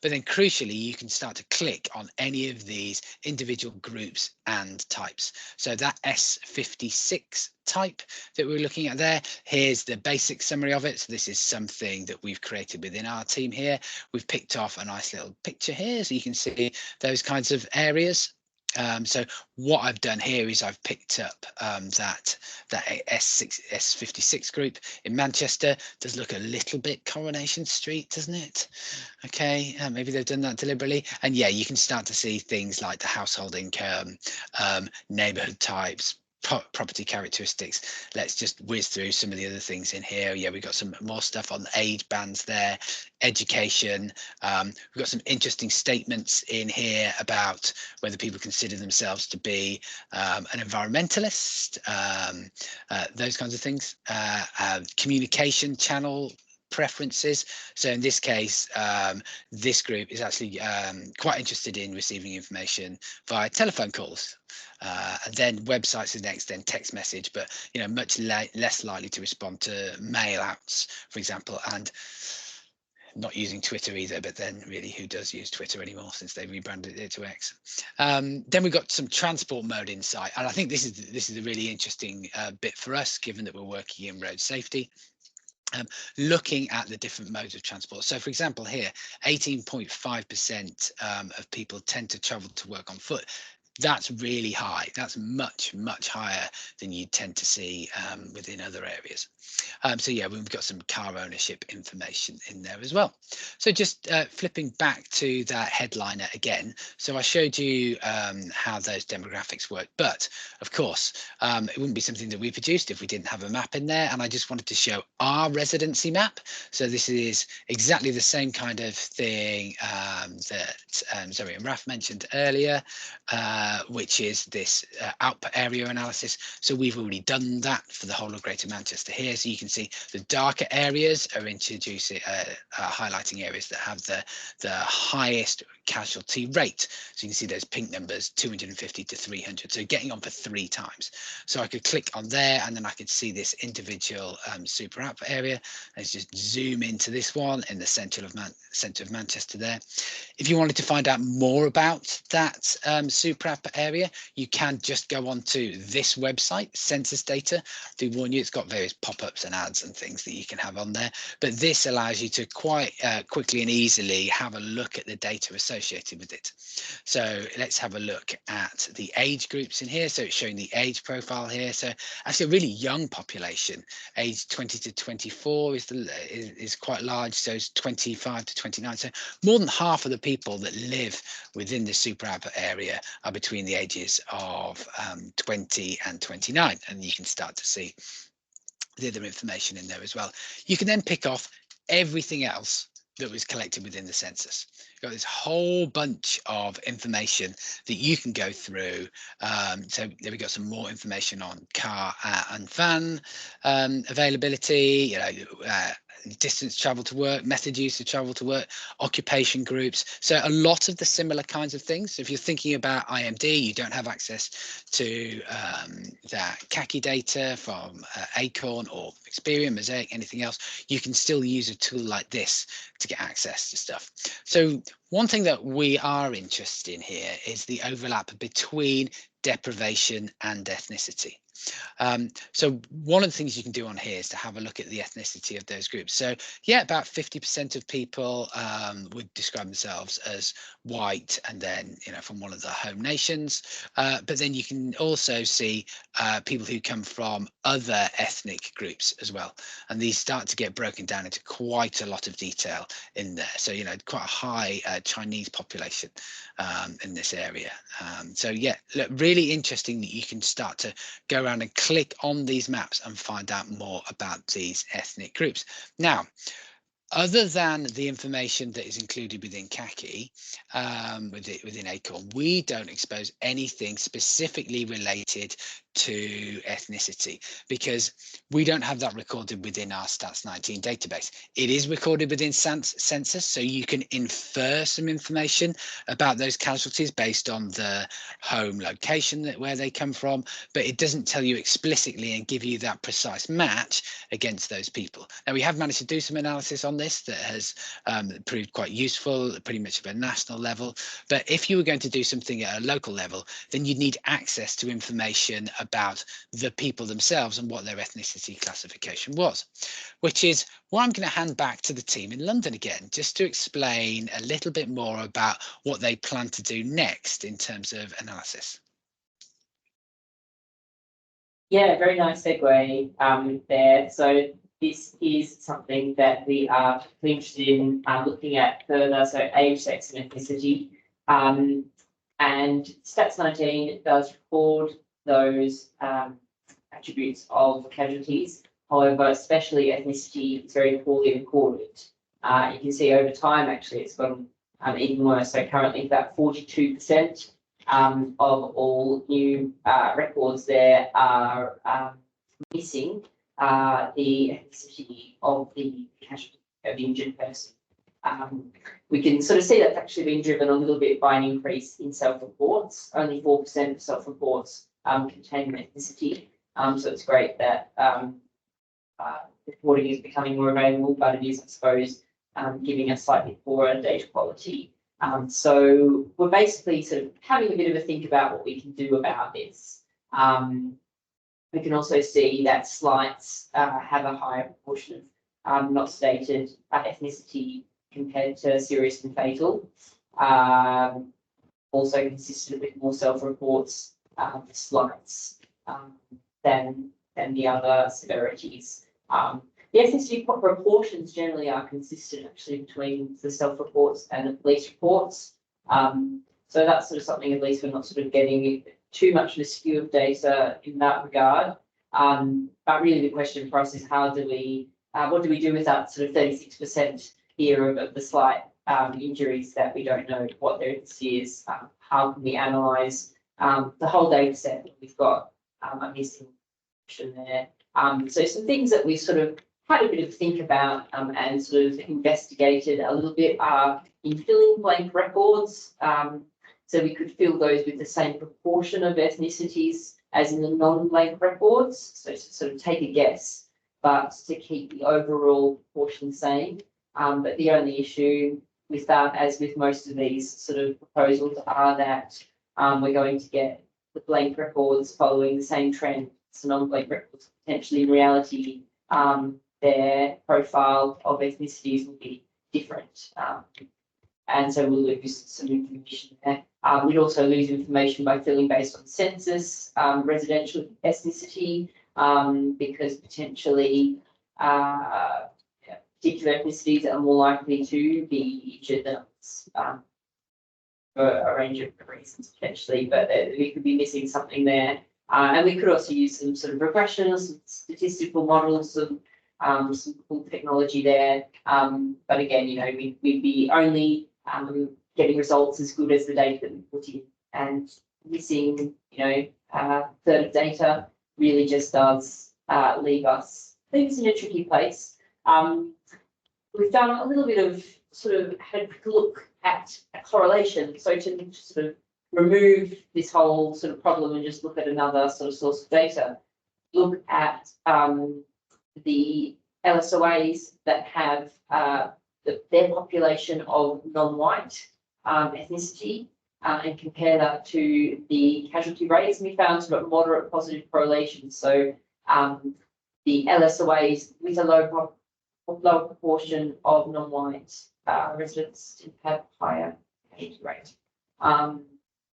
But then crucially, you can start to click on any of these individual groups and types. So that S56 type that we're looking at there, here's the basic summary of it. So this is something that we've created within our team here. We've picked off a nice little picture here so you can see those kinds of areas. So what I've done here is I've picked up that S56 group in Manchester. Does look a little bit Coronation Street, doesn't it? Okay, maybe they've done that deliberately. And yeah, you can start to see things like the household income, neighborhood types, property characteristics. Let's just whiz through some of the other things in here. Yeah, we've got some more stuff on age bands there, education. We've got some interesting statements in here about whether people consider themselves to be an environmentalist, those kinds of things. Communication channel preferences. So in this case, this group is actually quite interested in receiving information via telephone calls. And then websites is next, then text message, but much less likely to respond to mail outs, for example, and not using Twitter either. But then really, who does use Twitter anymore since they rebranded it to X? Then we've got some transport mode insight, and I think this is a really interesting bit for us, given that we're working in road safety. Looking at the different modes of transport. So for example, here, 18.5% of people tend to travel to work on foot. That's really high. That's much, much higher than you tend to see within other areas. So yeah, we've got some car ownership information in there as well. So just flipping back to that headliner again. So I showed you how those demographics work, but of course, it wouldn't be something that we produced if we didn't have a map in there. And I just wanted to show our residency map. So this is exactly the same kind of thing that Zoe and Raph mentioned earlier, which is this output area analysis. So we've already done that for the whole of Greater Manchester here. So you can see the darker areas are introducing, highlighting areas that have the highest casualty rate. So you can see those pink numbers, 250 to 300. So getting on for 3 times. So I could click on there and then I could see this individual super output area. Let's just zoom into this one in the centre of Manchester there. If you wanted to find out more about that super output area, you can just go onto this website, census data. I do warn you, it's got various pop-ups and ads and things that you can have on there, but this allows you to quite quickly and easily have a look at the data associated with it. So let's have a look at the age groups in here. So it's showing the age profile here. So actually a really young population, age 20 to 24 is quite large. So it's 25 to 29. So more than half of the people that live within the super output area are between the ages of 20 and 29. And you can start to see the other information in there as well. You can then pick off everything else that was collected within the census. You've got this whole bunch of information that you can go through. So there we got some more information on car and van availability, distance travel to work, method use of travel to work, occupation groups. So a lot of the similar kinds of things. So if you're thinking about IMD, you don't have access to that CACI data from Acorn or Experian, Mosaic, anything else, you can still use a tool like this to get access to stuff. So one thing that we are interested in here is the overlap between deprivation and ethnicity. So one of the things you can do on here is to have a look at the ethnicity of those groups. So yeah, about 50% of people would describe themselves as white, and then from one of the home nations. But then you can also see people who come from other ethnic groups as well, and these start to get broken down into quite a lot of detail in there. So quite a high Chinese population in this area. So yeah, look, really interesting that you can start to go around and click on these maps and find out more about these ethnic groups. Now, other than the information that is included within CACI, within Acorn, we don't expose anything specifically related to ethnicity, because we don't have that recorded within our Stats 19 database. It is recorded within census, so you can infer some information about those casualties based on the home location where they come from, but it doesn't tell you explicitly and give you that precise match against those people. Now, we have managed to do some analysis on this that has proved quite useful, pretty much at a national level. But if you were going to do something at a local level, then you'd need access to information about the people themselves and what their ethnicity classification was, which is why I'm going to hand back to the team in London again, just to explain a little bit more about what they plan to do next in terms of analysis. Yeah, very nice segue there. So this is something that we are interested in looking at further, so age, sex and ethnicity. And Stats 19 does record those attributes of casualties. However, especially ethnicity is very poorly recorded. You can see over time, actually, it's gotten even worse. So currently about 42% of all new records there are missing the ethnicity of the casualty of the injured person. We can sort of see that's actually been driven a little bit by an increase in self-reports. Only 4% of self-reports contain ethnicity. So it's great that reporting is becoming more available, but it is, I suppose, giving us slightly poorer data quality. So we're basically sort of having a bit of a think about what we can do about this. We can also see that slights have a higher proportion of not stated ethnicity compared to serious and fatal. Also consistent with more self-reports, slights than the other severities. The ethnicity proportions generally are consistent actually between the self-reports and the police reports. So that's sort of something, at least we're not sort of getting too much of a skew of data in that regard. But really the question for us is how do we, what do we do with that sort of 36% here of the slight injuries that we don't know what their ethnicity is? How can we analyse the whole data set that we've got a missing there? So some things that we sort of had a bit of think about and sort of investigated a little bit are in filling blank records. So we could fill those with the same proportion of ethnicities as in the non-blank records. So to sort of take a guess, but to keep the overall proportion the same. But the only issue with that, as with most of these sort of proposals, are that we're going to get the blank records following the same trend as the non-blank records. Potentially in reality, their profile of ethnicities will be different. And so we'll lose some information there. We'd also lose information by filling based on census, residential ethnicity, because potentially particular ethnicities are more likely to be injured than others, for a range of reasons potentially, but we could be missing something there. And we could also use some sort of regression or some statistical models of some cool technology there. But again, you know, we'd be only getting results as good as the data that we put in, and missing, you know, third of data really just does leave us in a tricky place. We've done a little bit of sort of had a quick look at a correlation. So to sort of remove this whole sort of problem and just look at another sort of source of data, look at the LSOAs that have their population of non-white ethnicity, and compare that to the casualty rates, and we found sort of moderate positive correlation. So the LSOAs with a lower proportion of non-white residents did have higher casualty rate,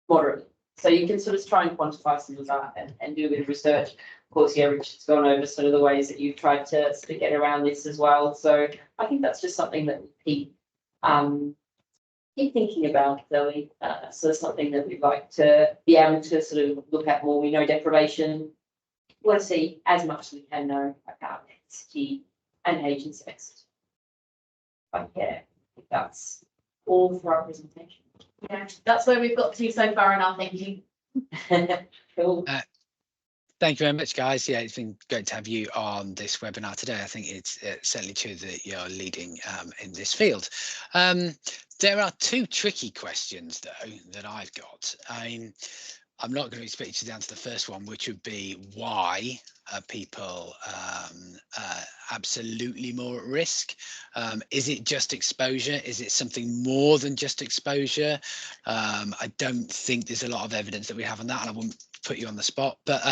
moderately. So you can sort of try and quantify some of that and do a bit of research. Of course, yeah, Richard's gone over sort of the ways that you've tried to sort of get around this as well. So I think that's just something that we keep thinking about, Zoe. So something that we'd like to be able to sort of look at more. We know deprivation. We want to see as much as we can know about ethnicity and age and sex. But yeah, I think that's all for our presentation. Yeah, that's where we've got to so far in our thinking. Cool. Thank you very much, guys. Yeah, it's been great to have you on this webinar today. I think it's certainly true that you're leading in this field. There are two tricky questions, though, that I've got. I'm not going to expect you to answer the first one, which would be why are people absolutely more at risk? Is it just exposure? Is it something more than just exposure? I don't think there's a lot of evidence that we have on that, and I wouldn't put you on the spot, but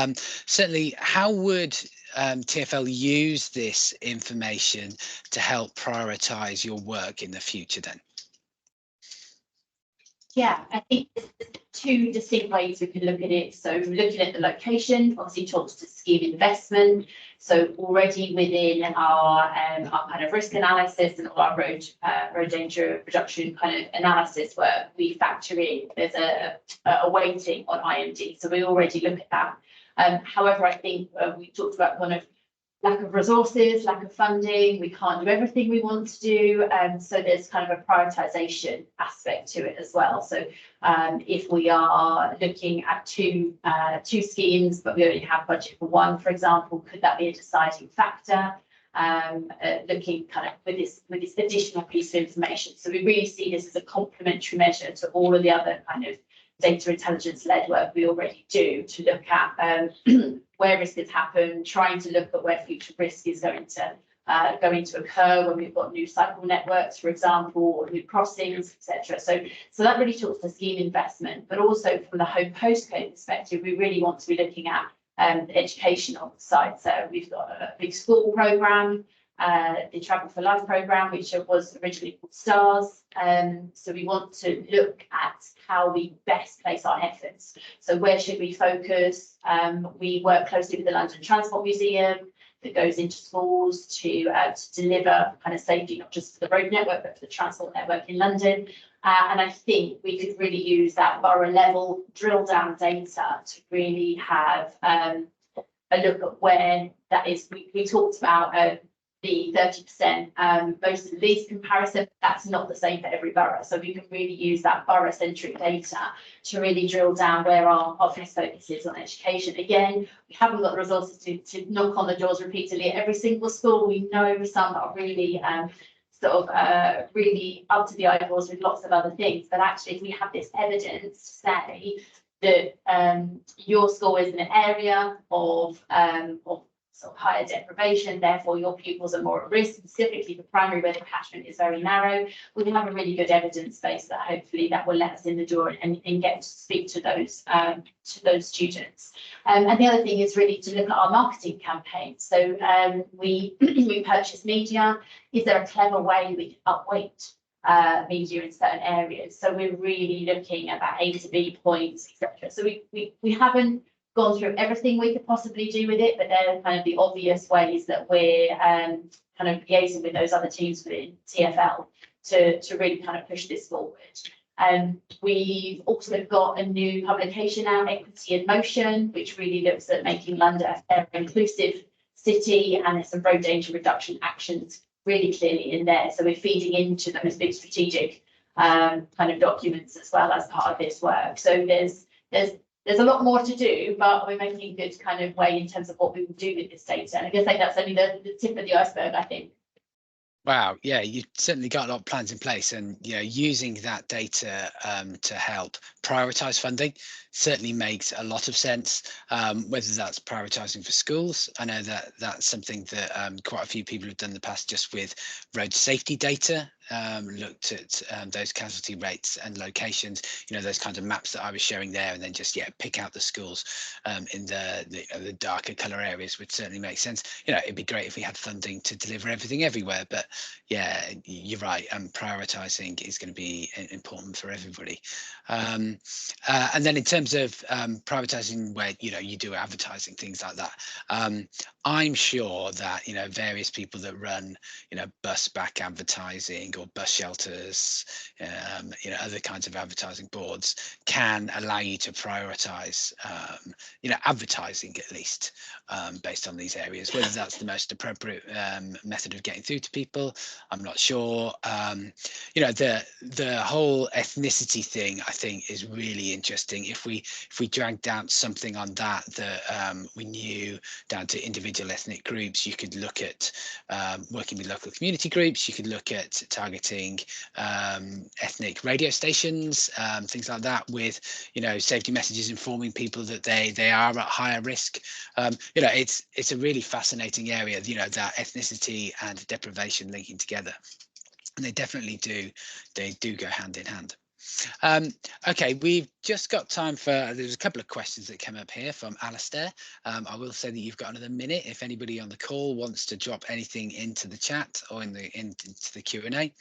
certainly, how would TfL use this information to help prioritise your work in the future then? Yeah, I think there's two distinct ways we can look at it. So looking at the location, obviously talks to scheme investment. So already within our kind of risk analysis and our road danger reduction kind of analysis work, we factor in there's a weighting on IMD. So we already look at that. However, I think we talked about kind of lack of resources, lack of funding. We can't do everything we want to do. So there's kind of a prioritisation aspect to it as well. So if we are looking at two schemes, but we only have budget for one, for example, could that be a deciding factor? Looking kind of with this additional piece of information. So we really see this as a complementary measure to all of the other kind of data intelligence led work we already do to look at where risk has happened, trying to look at where future risk is going to occur when we've got new cycle networks, for example, or new crossings, etc. So that really talks to scheme investment, but also from the home postcode perspective, we really want to be looking at the education on the site. So we've got a big school programme, the Travel for Life programme, which was originally called STARS. So we want to look at how we best place our efforts. So where should we focus? We work closely with the London Transport Museum that goes into schools to deliver kind of safety, not just for the road network, but for the transport network in London. And I think we could really use that borough level drill down data to really have a look at where that is. We talked about the 30% most of these comparison. That's not the same for every borough. So we can really use that borough centric data to really drill down where our best focus is on education. Again, we haven't got the resources to knock on the doors repeatedly at every single school. We know some are really really up to the eyeballs with lots of other things. But actually, if we have this evidence to say that your school is in an area of sort of higher deprivation, therefore your pupils are more at risk, specifically for primary where the catchment is very narrow, we have a really good evidence base that hopefully that will let us in the door and get to speak to those students. And the other thing is really to look at our marketing campaigns. So we purchase media. Is there a clever way we can upweight media in certain areas? So we're really looking at that A to B points, etc. So we haven't gone through everything we could possibly do with it, but they're kind of the obvious ways that we're kind of liaising with those other teams within TfL to really kind of push this forward. We've also got a new publication out, Equity in Motion, which really looks at making London a fair, inclusive city, and there's some road danger reduction actions really clearly in there. So we're feeding into those big strategic kind of documents as well as part of this work. So there's a lot more to do, but we're making good kind of way in terms of what we will do with this data. And I guess like that's only the tip of the iceberg, I think. Wow, yeah, you've certainly got a lot of plans in place, and using that data to help prioritize funding certainly makes a lot of sense. Whether that's prioritizing for schools, I know that that's something that quite a few people have done in the past just with road safety data. Looked at those casualty rates and locations, those kinds of maps that I was showing there, and then just pick out the schools in the darker color areas would certainly make sense. It'd be great if we had funding to deliver everything everywhere, but yeah, you're right. Prioritizing is going to be important for everybody. And then in terms of prioritizing where you do advertising, things like that, I'm sure that various people that run bus back advertising or bus shelters, other kinds of advertising boards can allow you to prioritize advertising, at least based on these areas. Whether that's the most appropriate method of getting through to people, I'm not sure. The whole ethnicity thing, I think, is really interesting. If we dragged out something on that we knew down to individual ethnic groups, you could look at working with local community groups. You could look at targeting ethnic radio stations, things like that, with safety messages informing people that they are at higher risk. It's a really fascinating area, that ethnicity and deprivation linking together, and they definitely do go hand in hand. Okay, we've just got time for, there's a couple of questions that came up here from Alistair. I will say that you've got another minute if anybody on the call wants to drop anything into the chat or into the Q&A.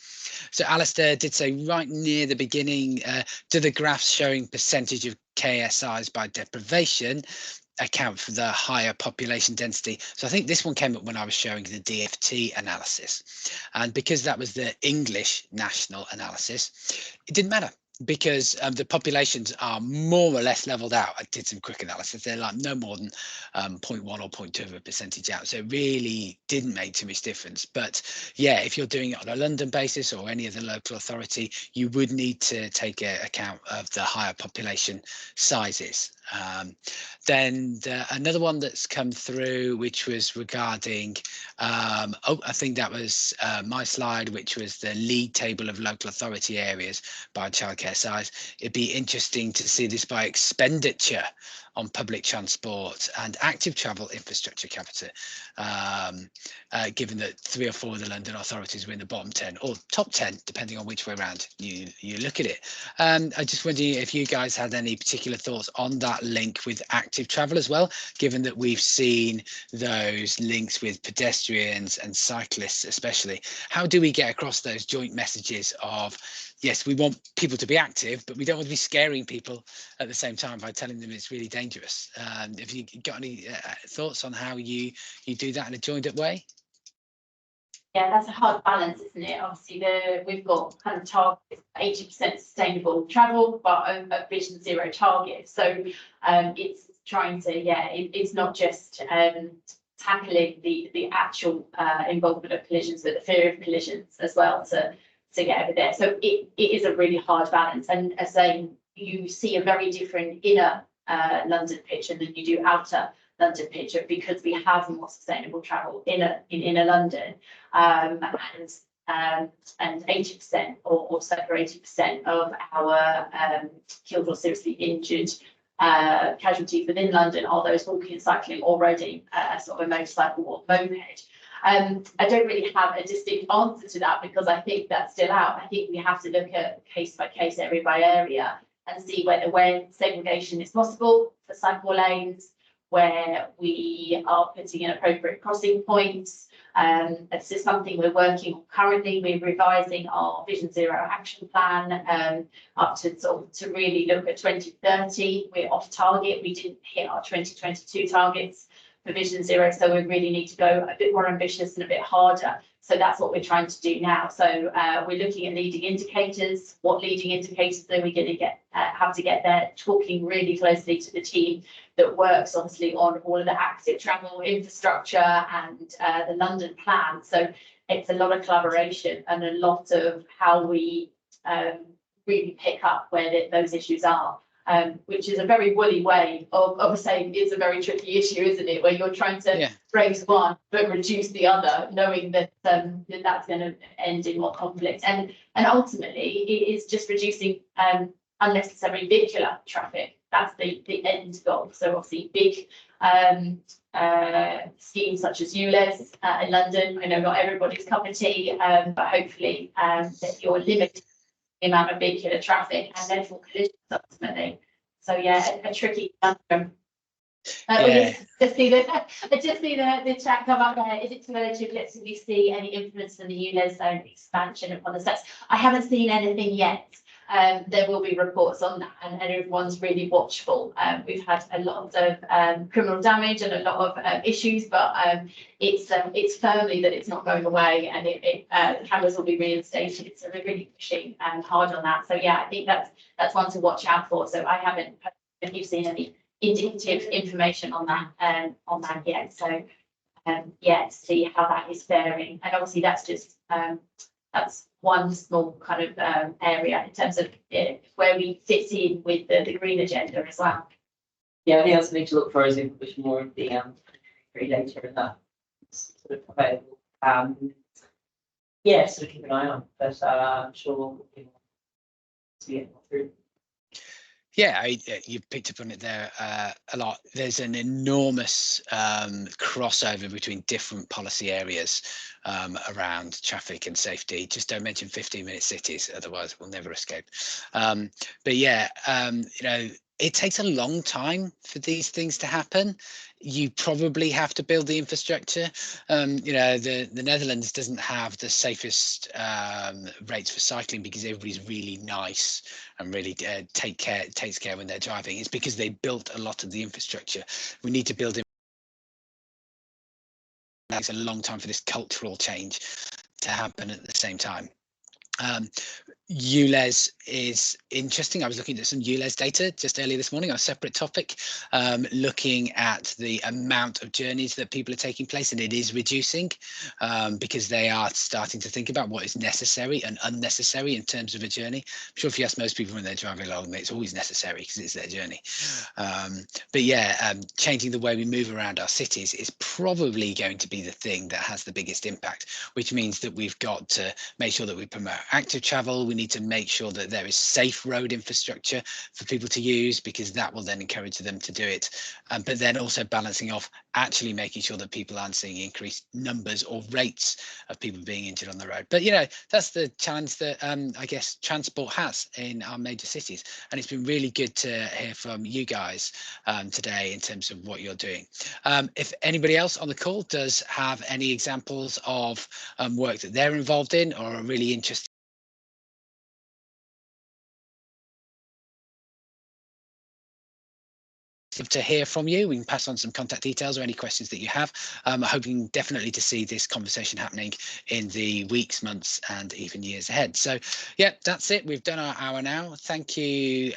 So Alistair did say right near the beginning, do the graphs showing percentage of KSIs by deprivation account for the higher population density? So I think this one came up when I was showing the DFT analysis, and because that was the English national analysis, it didn't matter, because the populations are more or less leveled out. I did some quick analysis. They're like no more than 0.1 or 0.2 of a percentage out. So it really didn't make too much difference. But yeah, if you're doing it on a London basis or any other local authority, you would need to take account of the higher population sizes. Then another one that's come through, which was regarding, I think that was my slide, which was the league table of local authority areas by childcare size. It'd be interesting to see this by expenditure on public transport and active travel infrastructure capita, given that 3 or 4 of the London authorities were in the bottom 10 or top 10, depending on which way around you look at it. I just wondering if you guys had any particular thoughts on that link with active travel as well, given that we've seen those links with pedestrians and cyclists especially. How do we get across those joint messages of, yes, we want people to be active, but we don't want to be scaring people at the same time by telling them it's really dangerous? Have you got any thoughts on how you do that in a joined up way? Yeah, that's a hard balance, isn't it? Obviously, we've got kind of targets, 80% sustainable travel, but a Vision Zero target. So it's trying to, it's not just tackling the actual involvement of collisions, but the fear of collisions as well to get over there. So it is a really hard balance. And as saying, you see a very different inner London picture than you do outer London picture, because we have more sustainable travel in inner London, and 80% or so 80% of our killed or seriously injured casualties within London are those walking, cycling, or riding sort of a motorcycle or moped. I don't really have a distinct answer to that, because I think that's still out. I think we have to look at case by case, area by area, and see where segregation is possible for cycle lanes, where we are putting in appropriate crossing points. This is something we're working on currently. We're revising our Vision Zero action plan up to really look at 2030. We're off target. We didn't hit our 2022 targets for Vision Zero. So we really need to go a bit more ambitious and a bit harder. So that's what we're trying to do now. So we're looking at leading indicators. What leading indicators are we going to have to get there? Talking really closely to the team that works obviously on all of the active travel infrastructure and the London plan. So it's a lot of collaboration and a lot of how we really pick up where those issues are. Which is a very woolly way of saying it's a very tricky issue, isn't it? Where you're trying to raise one but reduce the other, knowing that that's going to end in more conflict. And ultimately, it is just reducing unnecessary vehicular traffic. That's the end goal. So obviously, big schemes such as ULEZ in London. I know not everybody's cup of tea, but hopefully that you're limiting the amount of vehicular traffic and therefore collisions ultimately. So yeah, a tricky conundrum. I just see the chat come up there. Is it too early to collectively see any influence from the ULEZ zone expansion upon the steps? I haven't seen anything yet. There will be reports on that, and everyone's really watchful. We've had a lot of criminal damage and a lot of issues, but it's firmly that it's not going away, and the cameras will be reinstated. So we're really pushing hard on that. So yeah, I think that's one to watch out for. So I haven't, if you've seen any indicative information on that yet. So yeah, to see how that is faring, and obviously that's just that's one small kind of area in terms of where we fit in with the green agenda as well. Yeah, I think that's something to look for as we push more of the free data and that sort of available. Yeah, sort of keep an eye on, but I'm sure we'll be able to get more through. Yeah, you picked up on it there a lot. There's an enormous crossover between different policy areas around traffic and safety. Just don't mention 15-minute cities, otherwise we'll never escape. But yeah, you know, it takes a long time for these things to happen. You probably have to build the infrastructure. You know, the Netherlands doesn't have the safest rates for cycling because everybody's really nice and really takes care when they're driving. It's because they built a lot of the infrastructure. We need to build it. It takes a long time for this cultural change to happen at the same time. ULEZ is interesting. I was looking at some ULEZ data just earlier this morning on a separate topic, looking at the amount of journeys that people are taking place, and it is reducing because they are starting to think about what is necessary and unnecessary in terms of a journey. I'm sure if you ask most people when they're driving along, it's always necessary because it's their journey. But yeah, changing the way we move around our cities is probably going to be the thing that has the biggest impact, which means that we've got to make sure that we promote active travel. We need to make sure that there is safe road infrastructure for people to use, because that will then encourage them to do it. But then also balancing off actually making sure that people aren't seeing increased numbers or rates of people being injured on the road. But you know, that's the challenge that I guess transport has in our major cities, and it's been really good to hear from you guys today in terms of what you're doing. If anybody else on the call does have any examples of work that they're involved in or are really interested to hear from you, we can pass on some contact details or any questions that you have. I'm hoping definitely to see this conversation happening in the weeks, months, and even years ahead. So yeah, that's it. We've done our hour now. Thank you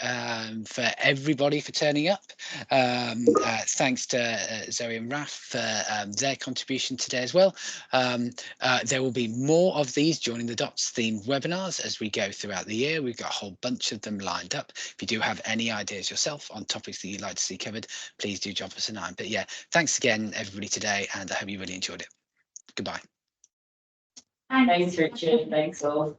for everybody for turning up. Thanks to Zoe and Raph for their contribution today as well. There will be more of these Joining the Dots themed webinars as we go throughout the year. We've got a whole bunch of them lined up. If you do have any ideas yourself on topics that you'd like to see covered, please do drop us a line. But yeah, thanks again everybody today, and I hope you really enjoyed it. Goodbye. Thanks, Richard. Thanks all.